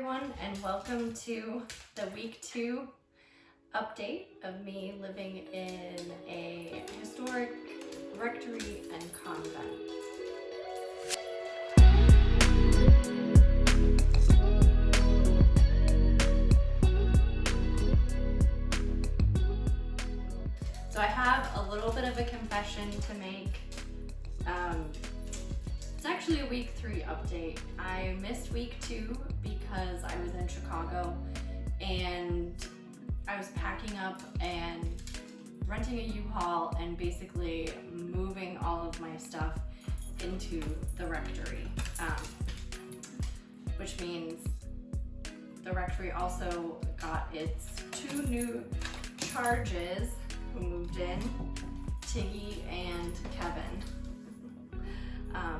everyone, and welcome to the week 2 update of me living in a historic rectory and convent. So I have a little bit of a confession to make. It's actually a week 3 update. I missed week 2 because I was in Chicago and I was packing up and renting a U-Haul and basically moving all of my stuff into the rectory, which means the rectory also got its 2 new charges who moved in, Tiggy and Kevin.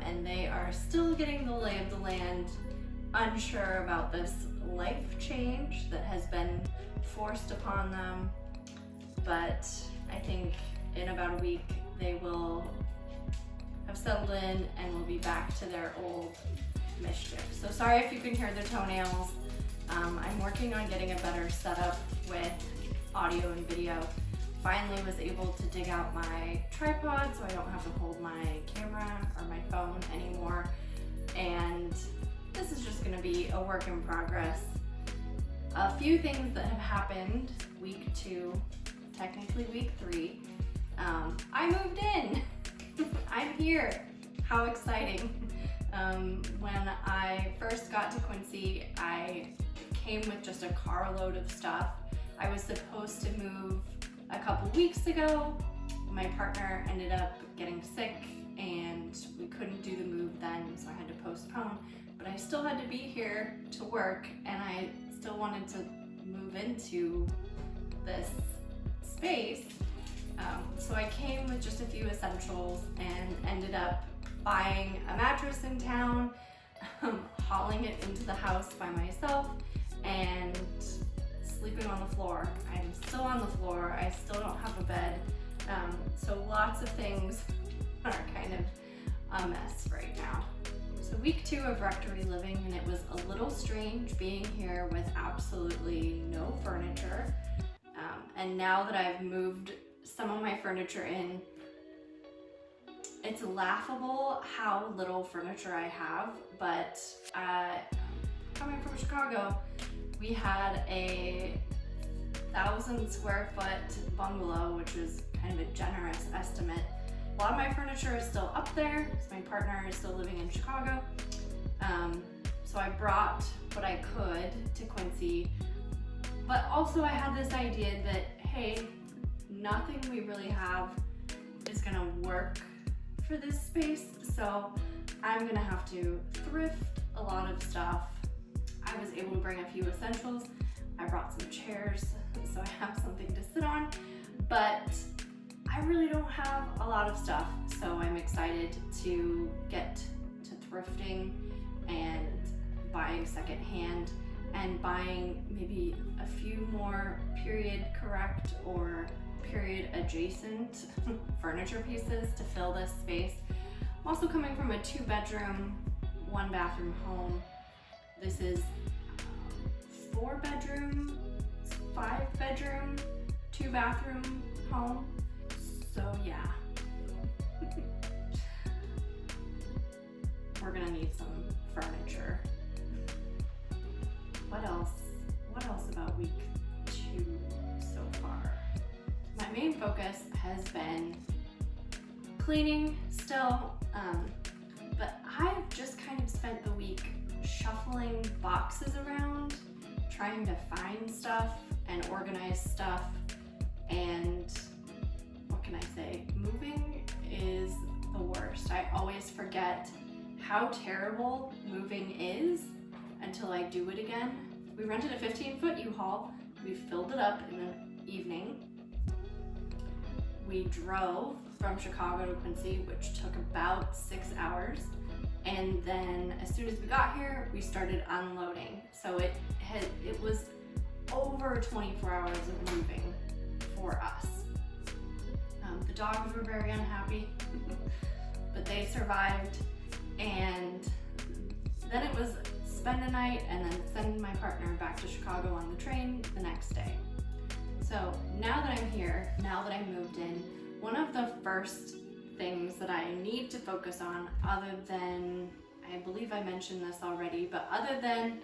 And they are still getting the lay of the land, unsure about this life change that has been forced upon them. But I think in about a week they will have settled in and will be back to their old mischief. So sorry if you can hear the toenails. I'm working on getting a better setup with audio and video. Finally was able to dig out my tripod so I don't have to hold my camera or my phone anymore. And this is just gonna be a work in progress. A few things that have happened week 2, technically week 3. I moved in. I'm here. How exciting. When I first got to Quincy, I came with just a carload of stuff. I was supposed to move a couple weeks ago. My partner ended up getting sick and we couldn't do the move then, so I had to postpone. But I still had to be here to work and I still wanted to move into this space. So I came with just a few essentials and ended up buying a mattress in town, hauling it into the house by myself, and sleeping on the floor. I'm still on the floor. I still don't have a bed. So lots of things are kind of a mess right now. So week 2 of rectory living, and it was a little strange being here with absolutely no furniture. And now that I've moved some of my furniture in, it's laughable how little furniture I have, but coming from Chicago, we had a 1,000 square foot bungalow, which was kind of a generous estimate. A lot of my furniture is still up there, so my partner is still living in Chicago. So I brought what I could to Quincy, but also I had this idea that, hey, nothing we really have is gonna work for this space, so I'm gonna have to thrift a lot of stuff. I was able to bring a few essentials. I brought some chairs so I have something to sit on, but I really don't have a lot of stuff, so I'm excited to get to thrifting and buying secondhand and buying maybe a few more period correct or period adjacent furniture pieces to fill this space. I'm also coming from a 2-bedroom, 1-bathroom home. This is 4-bedroom, 5-bedroom, 2-bathroom home. So yeah, we're gonna need some furniture. What else? What else about week 2 so far? My main focus has been cleaning still, but I've just kind of spent the week shuffling boxes around, trying to find stuff and organize stuff, and what can I say? Moving is the worst. I always forget how terrible moving is until I do it again. We rented a 15-foot U-Haul. We filled it up in the evening. We drove from Chicago to Quincy, which took about 6 hours. And then as soon as we got here, we started unloading. So it was over 24 hours of moving for us. The dogs were very unhappy, but they survived. And then it was spend a night and then send my partner back to Chicago on the train the next day. So now that I'm here, now that I moved in, one of the first things that I need to focus on, other than, I believe I mentioned this already, but other than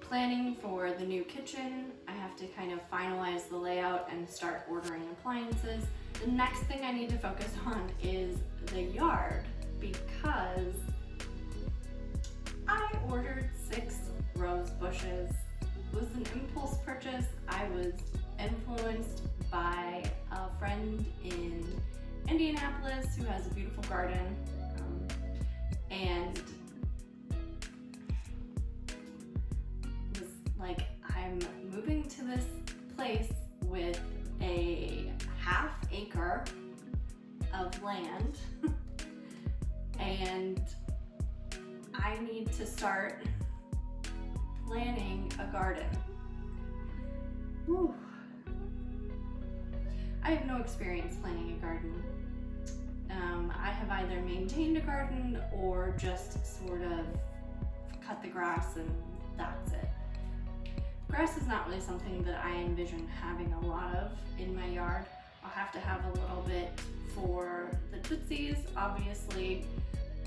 planning for the new kitchen, I have to kind of finalize the layout and start ordering appliances. The next thing I need to focus on is the yard, because I ordered 6 rose bushes. It was an impulse purchase. I was influenced by a friend in Indianapolis who has a beautiful garden, and was like, I'm moving to this place with a ½ acre of land and I need to start planning a garden. Whew. I have no experience planning a garden. I have either maintained a garden or just sort of cut the grass and that's it. Grass is not really something that I envision having a lot of in my yard. I'll have to have a little bit for the tootsies, obviously,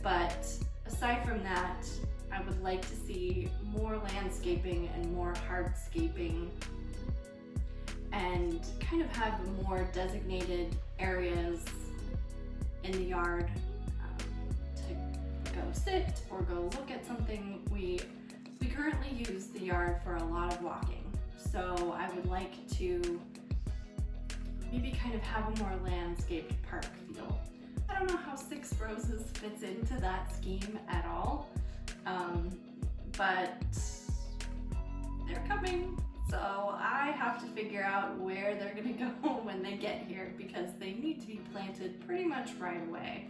but aside from that, I would like to see more landscaping and more hardscaping and kind of have more designated areas in the yard to go sit or go look at something. We currently use the yard for a lot of walking, so I would like to maybe kind of have a more landscaped park feel. I don't know how 6 roses fits into that scheme at all, but they're coming. So I have to figure out where they're gonna go when they get here, because they need to be planted pretty much right away.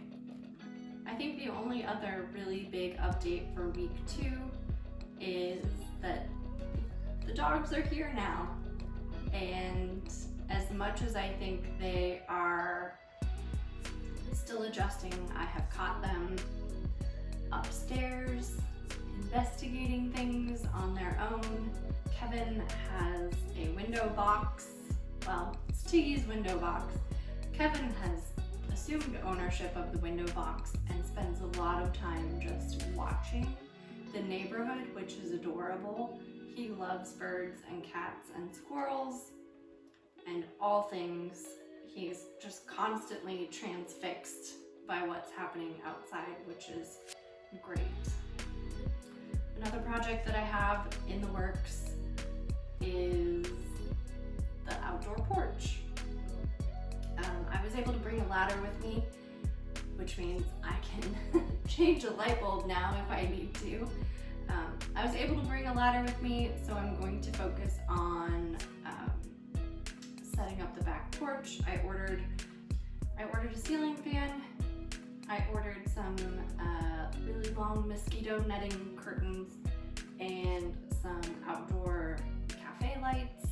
I think the only other really big update for week 2 is that the dogs are here now. And as much as I think they are still adjusting, I have caught them upstairs investigating things on their own. Kevin has a window box. Well, it's Tiggy's window box. Kevin has assumed ownership of the window box and spends a lot of time just watching the neighborhood, which is adorable. He loves birds and cats and squirrels and all things. He's just constantly transfixed by what's happening outside, which is great. Another project that I have in the works is the outdoor porch. I was able to bring a ladder with me, which means I can change a light bulb now if I need to. I was able to bring a ladder with me, so I'm going to focus on setting up the back porch. I ordered a ceiling fan. I ordered some really long mosquito netting curtains and some outdoor cafe lights.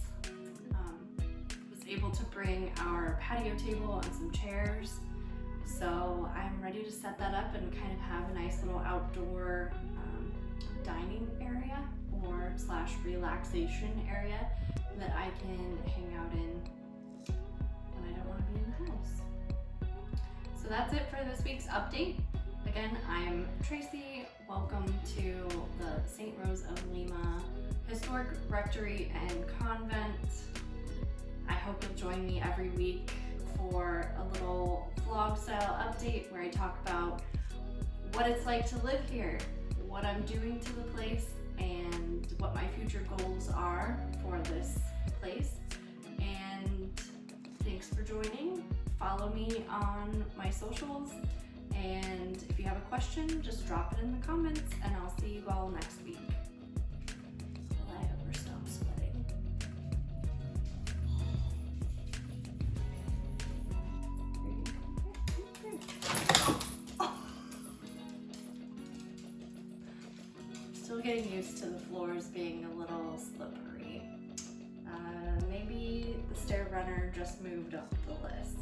Was able to bring our patio table and some chairs. So I'm ready to set that up and kind of have a nice little outdoor dining area or / relaxation area that I can hang out in when I don't want to be in the house. So that's it for this week's update. Again, I'm Tracie. Welcome to the St. Rose of Lima Historic Rectory and Convent. I hope you'll join me every week for a little vlog style update where I talk about what it's like to live here, what I'm doing to the place, and what my future goals are for this place. And thanks for joining. Follow me on my socials, and if you have a question, just drop it in the comments, and I'll see you all next week. Will I ever stop sweating? Still getting used to the floors being a little slippery. Maybe the stair runner just moved up the list.